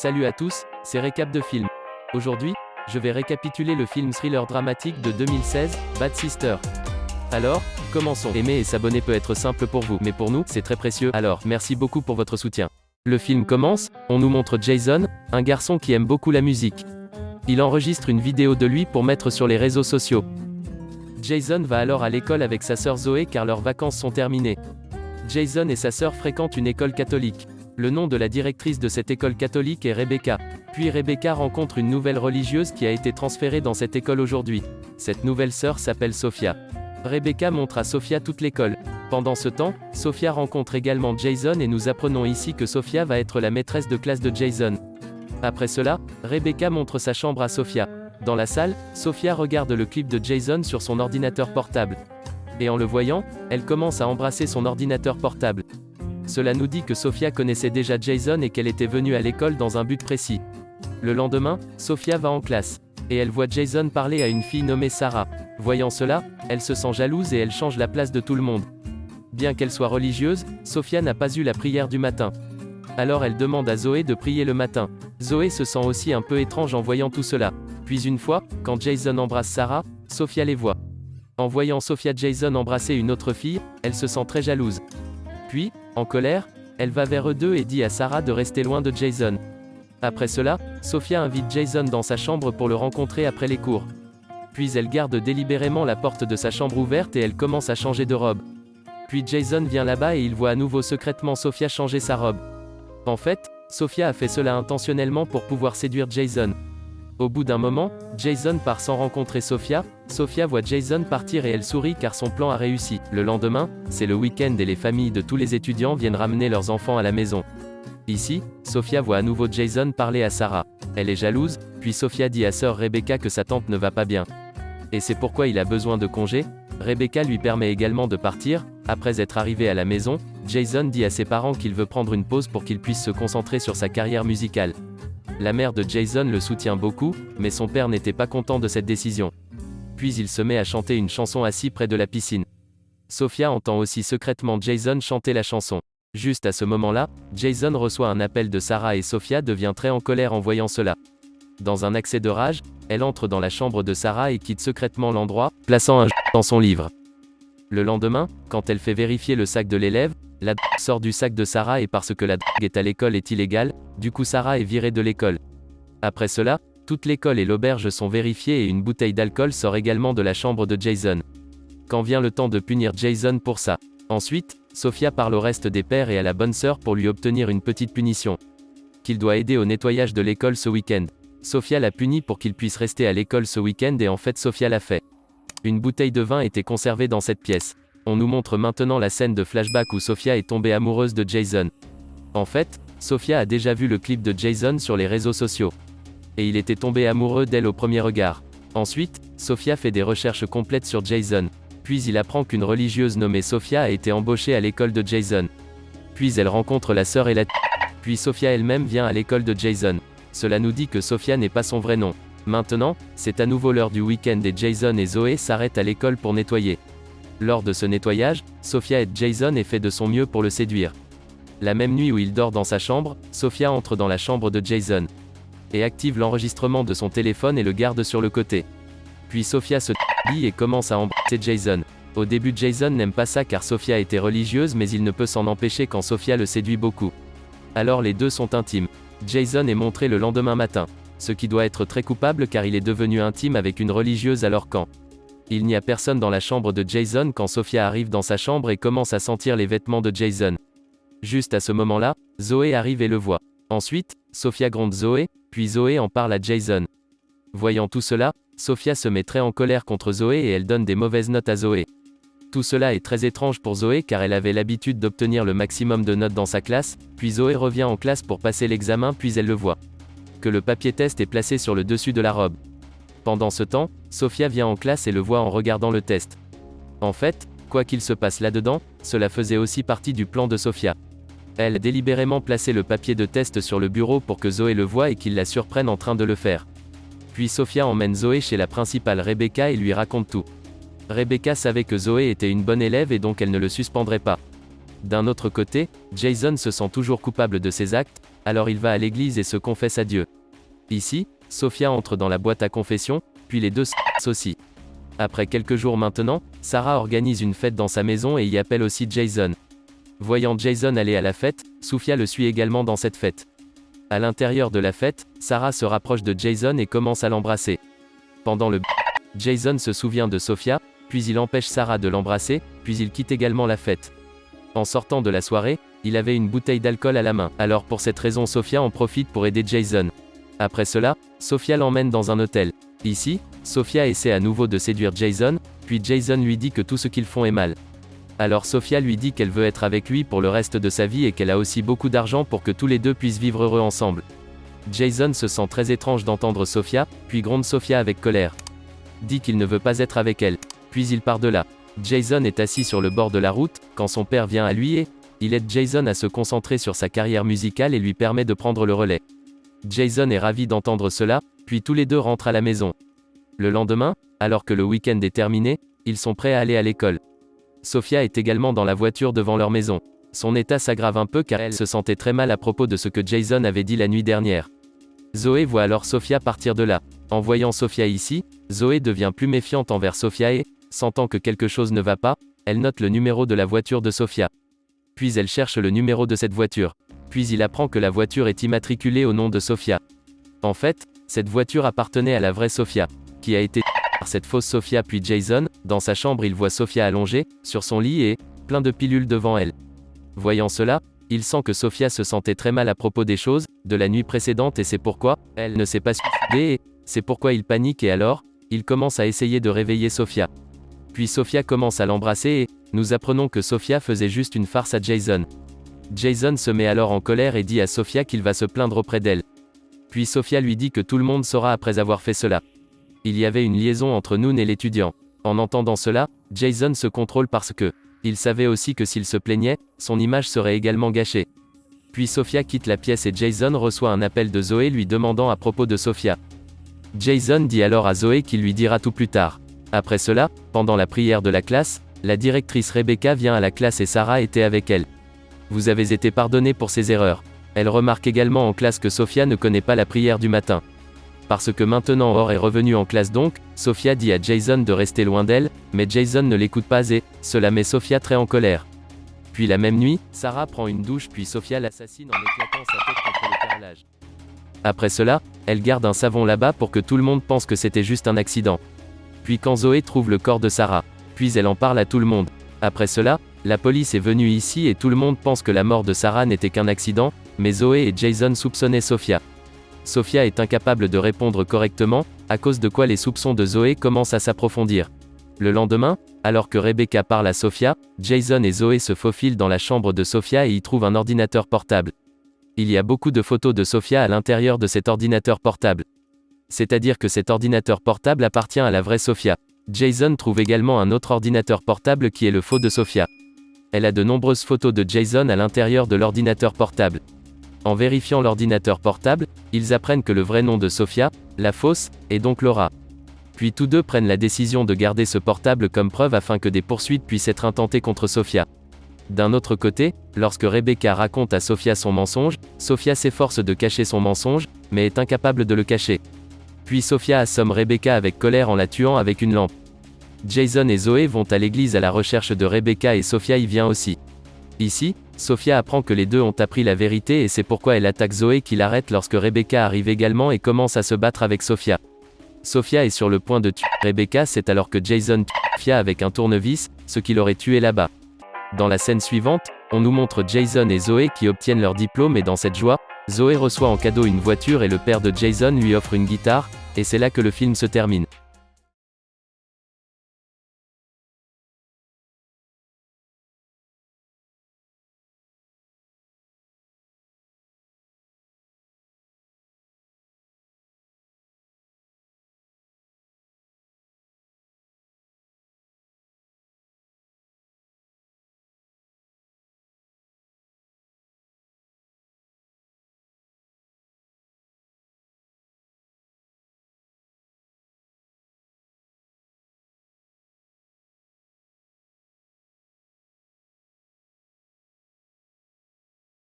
Salut à tous, c'est Récap de film. Aujourd'hui, je vais récapituler le film thriller dramatique de 2016, Bad Sister. Alors, commençons. Aimer et s'abonner peut être simple pour vous, mais pour nous, c'est très précieux, alors merci beaucoup pour votre soutien. Le film commence, on nous montre Jason, un garçon qui aime beaucoup la musique. Il enregistre une vidéo de lui pour mettre sur les réseaux sociaux. Jason va alors à l'école avec sa sœur Zoé car leurs vacances sont terminées. Jason et sa sœur fréquentent une école catholique. Le nom de la directrice de cette école catholique est Rebecca. Puis Rebecca rencontre une nouvelle religieuse qui a été transférée dans cette école aujourd'hui. Cette nouvelle sœur s'appelle Sophia. Rebecca montre à Sophia toute l'école. Pendant ce temps, Sophia rencontre également Jason et nous apprenons ici que Sophia va être la maîtresse de classe de Jason. Après cela, Rebecca montre sa chambre à Sophia. Dans la salle, Sophia regarde le clip de Jason sur son ordinateur portable. Et en le voyant, elle commence à embrasser son ordinateur portable. Cela nous dit que Sophia connaissait déjà Jason et qu'elle était venue à l'école dans un but précis. Le lendemain, Sophia va en classe. Et elle voit Jason parler à une fille nommée Sarah. Voyant cela, elle se sent jalouse et elle change la place de tout le monde. Bien qu'elle soit religieuse, Sophia n'a pas eu la prière du matin. Alors elle demande à Zoé de prier le matin. Zoé se sent aussi un peu étrange en voyant tout cela. Puis une fois, quand Jason embrasse Sarah, Sophia les voit. En voyant Sophia Jason embrasser une autre fille, elle se sent très jalouse. Puis, en colère, elle va vers eux deux et dit à Sarah de rester loin de Jason. Après cela, Sophia invite Jason dans sa chambre pour le rencontrer après les cours. Puis elle garde délibérément la porte de sa chambre ouverte et elle commence à changer de robe. Puis Jason vient là-bas et il voit à nouveau secrètement Sophia changer sa robe. En fait, Sophia a fait cela intentionnellement pour pouvoir séduire Jason. Au bout d'un moment, Jason part sans rencontrer Sophia. Sophia voit Jason partir et elle sourit car son plan a réussi. Le lendemain, c'est le week-end et les familles de tous les étudiants viennent ramener leurs enfants à la maison. Ici, Sophia voit à nouveau Jason parler à Sarah. Elle est jalouse, puis Sophia dit à sœur Rebecca que sa tante ne va pas bien. Et c'est pourquoi il a besoin de congé. Rebecca lui permet également de partir. Après être arrivé à la maison, Jason dit à ses parents qu'il veut prendre une pause pour qu'il puisse se concentrer sur sa carrière musicale. La mère de Jason le soutient beaucoup, mais son père n'était pas content de cette décision. Puis il se met à chanter une chanson assis près de la piscine. Sophia entend aussi secrètement Jason chanter la chanson. Juste à ce moment-là, Jason reçoit un appel de Sarah et Sophia devient très en colère en voyant cela. Dans un accès de rage, elle entre dans la chambre de Sarah et quitte secrètement l'endroit, plaçant un dans son livre. Le lendemain, quand elle fait vérifier le sac de l'élève, la sort du sac de Sarah et parce que la drogue est à l'école est illégale, du coup Sarah est virée de l'école. Après cela, toute l'école et l'auberge sont vérifiées et une bouteille d'alcool sort également de la chambre de Jason. Quand vient le temps de punir Jason pour ça. Ensuite, Sophia parle au reste des pères et à la bonne sœur pour lui obtenir une petite punition. Qu'il doit aider au nettoyage de l'école ce week-end. Sophia l'a puni pour qu'il puisse rester à l'école ce week-end et en fait Sophia l'a fait. Une bouteille de vin était conservée dans cette pièce. On nous montre maintenant la scène de flashback où Sophia est tombée amoureuse de Jason. En fait, Sophia a déjà vu le clip de Jason sur les réseaux sociaux. Et il était tombé amoureux d'elle au premier regard. Ensuite, Sophia fait des recherches complètes sur Jason. Puis il apprend qu'une religieuse nommée Sophia a été embauchée à l'école de Jason. Puis elle rencontre la sœur et la Puis Sophia elle-même vient à l'école de Jason. Cela nous dit que Sophia n'est pas son vrai nom. Maintenant, c'est à nouveau l'heure du week-end et Jason et Zoé s'arrêtent à l'école pour nettoyer. Lors de ce nettoyage, Sophia aide Jason et fait de son mieux pour le séduire. La même nuit où il dort dans sa chambre, Sophia entre dans la chambre de Jason. Et active l'enregistrement de son téléphone et le garde sur le côté. Puis Sophia se lit et commence à embrasser Jason. Au début Jason n'aime pas ça car Sophia était religieuse mais il ne peut s'en empêcher quand Sophia le séduit beaucoup. Alors les deux sont intimes. Jason est montré le lendemain matin. Ce qui doit être très coupable car il est devenu intime avec une religieuse alors quand il n'y a personne dans la chambre de Jason quand Sophia arrive dans sa chambre et commence à sentir les vêtements de Jason. Juste à ce moment-là, Zoé arrive et le voit. Ensuite, Sophia gronde Zoé, puis Zoé en parle à Jason. Voyant tout cela, Sophia se met très en colère contre Zoé et elle donne des mauvaises notes à Zoé. Tout cela est très étrange pour Zoé car elle avait l'habitude d'obtenir le maximum de notes dans sa classe, puis Zoé revient en classe pour passer l'examen puis elle le voit. Que le papier test est placé sur le dessus de la robe. Pendant ce temps, Sophia vient en classe et le voit en regardant le test. En fait, quoi qu'il se passe là-dedans, cela faisait aussi partie du plan de Sophia. Elle a délibérément placé le papier de test sur le bureau pour que Zoé le voie et qu'il la surprenne en train de le faire. Puis Sophia emmène Zoé chez la principale Rebecca et lui raconte tout. Rebecca savait que Zoé était une bonne élève et donc elle ne le suspendrait pas. D'un autre côté, Jason se sent toujours coupable de ses actes, alors il va à l'église et se confesse à Dieu. Ici, Sophia entre dans la boîte à confession, puis les deux s'associent. Après quelques jours maintenant, Sarah organise une fête dans sa maison et y appelle aussi Jason. Voyant Jason aller à la fête, Sophia le suit également dans cette fête. À l'intérieur de la fête, Sarah se rapproche de Jason et commence à l'embrasser. Pendant le Jason se souvient de Sophia, puis il empêche Sarah de l'embrasser, puis il quitte également la fête. En sortant de la soirée, il avait une bouteille d'alcool à la main. Alors pour cette raison Sophia en profite pour aider Jason. Après cela, Sophia l'emmène dans un hôtel. Ici, Sophia essaie à nouveau de séduire Jason, puis Jason lui dit que tout ce qu'ils font est mal. Alors Sophia lui dit qu'elle veut être avec lui pour le reste de sa vie et qu'elle a aussi beaucoup d'argent pour que tous les deux puissent vivre heureux ensemble. Jason se sent très étrange d'entendre Sophia, puis gronde Sophia avec colère. Dit qu'il ne veut pas être avec elle. Puis il part de là. Jason est assis sur le bord de la route, quand son père vient à lui et il aide Jason à se concentrer sur sa carrière musicale et lui permet de prendre le relais. Jason est ravi d'entendre cela, puis tous les deux rentrent à la maison. Le lendemain, alors que le week-end est terminé, ils sont prêts à aller à l'école. Sophia est également dans la voiture devant leur maison. Son état s'aggrave un peu car elle se sentait très mal à propos de ce que Jason avait dit la nuit dernière. Zoé voit alors Sophia partir de là. En voyant Sophia ici, Zoé devient plus méfiante envers Sophia et, sentant que quelque chose ne va pas, elle note le numéro de la voiture de Sophia. Puis elle cherche le numéro de cette voiture. Puis il apprend que la voiture est immatriculée au nom de Sophia. En fait, cette voiture appartenait à la vraie Sophia, qui a été par cette fausse Sophia. Puis Jason, dans sa chambre il voit Sophia allongée, sur son lit et, plein de pilules devant elle. Voyant cela, il sent que Sophia se sentait très mal à propos des choses, de la nuit précédente et c'est pourquoi, elle ne s'est pas suicidée et, c'est pourquoi il panique et alors, il commence à essayer de réveiller Sophia. Puis Sophia commence à l'embrasser et, nous apprenons que Sophia faisait juste une farce à Jason. Jason se met alors en colère et dit à Sophia qu'il va se plaindre auprès d'elle. Puis Sophia lui dit que tout le monde saura après avoir fait cela. Il y avait une liaison entre Noon et l'étudiant. En entendant cela, Jason se contrôle parce que, il savait aussi que s'il se plaignait, son image serait également gâchée. Puis Sophia quitte la pièce et Jason reçoit un appel de Zoé lui demandant à propos de Sophia. Jason dit alors à Zoé qu'il lui dira tout plus tard. Après cela, pendant la prière de la classe, la directrice Rebecca vient à la classe et Sarah était avec elle. Vous avez été pardonné pour ces erreurs. Elle remarque également en classe que Sophia ne connaît pas la prière du matin. Parce que maintenant Or est revenu en classe donc, Sophia dit à Jason de rester loin d'elle, mais Jason ne l'écoute pas et, cela met Sophia très en colère. Puis la même nuit, Sarah prend une douche puis Sophia l'assassine en éclatant sa tête contre le carrelage. Après cela, elle garde un savon là-bas pour que tout le monde pense que c'était juste un accident. Puis quand Zoé trouve le corps de Sarah, puis elle en parle à tout le monde. Après cela, la police est venue ici et tout le monde pense que la mort de Sarah n'était qu'un accident, mais Zoé et Jason soupçonnaient Sophia. Sophia est incapable de répondre correctement, à cause de quoi les soupçons de Zoé commencent à s'approfondir. Le lendemain, alors que Rebecca parle à Sophia, Jason et Zoé se faufilent dans la chambre de Sophia et y trouvent un ordinateur portable. Il y a beaucoup de photos de Sophia à l'intérieur de cet ordinateur portable. C'est-à-dire que cet ordinateur portable appartient à la vraie Sophia. Jason trouve également un autre ordinateur portable qui est le faux de Sophia. Elle a de nombreuses photos de Jason à l'intérieur de l'ordinateur portable. En vérifiant l'ordinateur portable, ils apprennent que le vrai nom de Sophia, la fausse, est donc Laura. Puis tous deux prennent la décision de garder ce portable comme preuve afin que des poursuites puissent être intentées contre Sophia. D'un autre côté, lorsque Rebecca raconte à Sophia son mensonge, Sophia s'efforce de cacher son mensonge, mais est incapable de le cacher. Puis Sophia assomme Rebecca avec colère en la tuant avec une lampe. Jason et Zoé vont à l'église à la recherche de Rebecca et Sophia y vient aussi. Ici, Sophia apprend que les deux ont appris la vérité et c'est pourquoi elle attaque Zoé qui l'arrête lorsque Rebecca arrive également et commence à se battre avec Sophia. Sophia est sur le point de tuer Rebecca, c'est alors que Jason tue Sophia avec un tournevis, ce qui l'aurait tué là-bas. Dans la scène suivante, on nous montre Jason et Zoé qui obtiennent leur diplôme et dans cette joie, Zoé reçoit en cadeau une voiture et le père de Jason lui offre une guitare, et c'est là que le film se termine.